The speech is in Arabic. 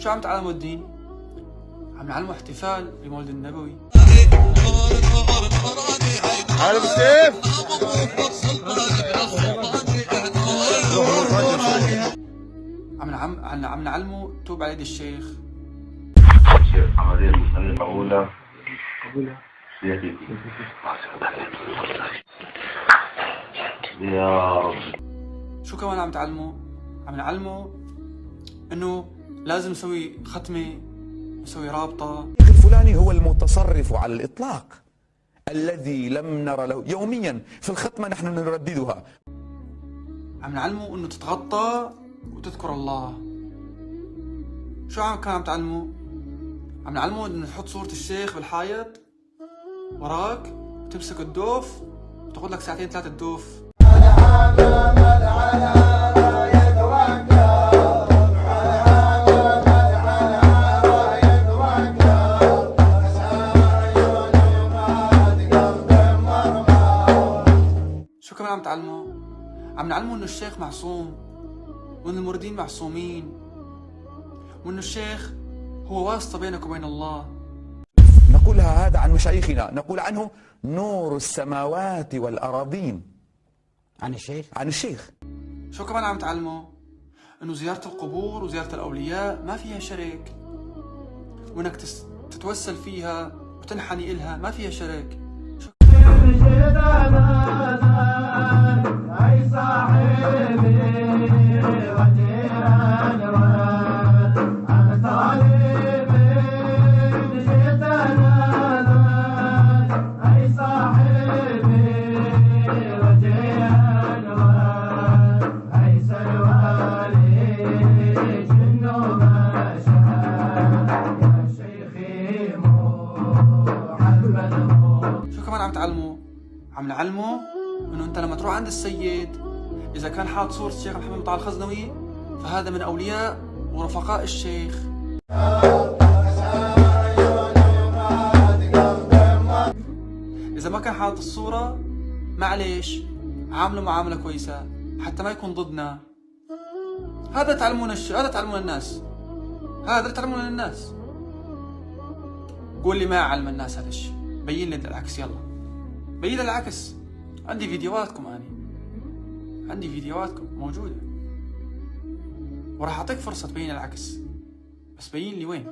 شو عم تعلموا الدين؟ عم نعلموا احتفال بمولد النبوي. هذا بالسيف. عم نعلموا توب على يد الشيخ. الشيخ عملية المسألة أولى يا رب. شو كمان عم تعلموا؟ عم نعلموا انه لازم نسوي ختمة، نسوي رابطة. الفلاني هو المتصرف على الإطلاق الذي لم نر له يوميا في الختمة نحن نرددها. عم نعلموا انه تتغطى وتذكر الله. شو كان عم تعلموا؟ عم نعلموا انه تحط صورة الشيخ بالحائط وراك وتمسك الدوف وتاخذ لك ساعتين ثلاثة الدوف. شو كمان عم تعلموا؟ عم نعلموا انه الشيخ معصوم وان المريدين معصومين وانه الشيخ هو واسطة بينك وبين الله. نقولها هذا عن مشايخنا، نقول عنه نور السماوات والأراضين. عن الشيخ؟ عن الشيخ. شو كمان عم تعلموا؟ انه زيارة القبور وزيارة الأولياء ما فيها شرك، وانك تتوسل فيها وتنحني إلها ما فيها شرك. عم نعلمه انه انت لما تروح عند السيد اذا كان حاط صورة الشيخ محمد بن طه الخزنوي فهذا من اولياء ورفقاء الشيخ. اذا ما كان حاط الصورة معليش عامله معاملة كويسة حتى ما يكون ضدنا. هذا تعلمون هذا تعلمون الناس، هذا تعلمون للناس. قول لي ما علم الناس هذا الشيء، بين لي العكس. يلا بين العكس. عندي فيديوهاتكم، عندي فيديوهاتكم موجودة وراح أعطيك فرصة تبين العكس، بس بين لي وين.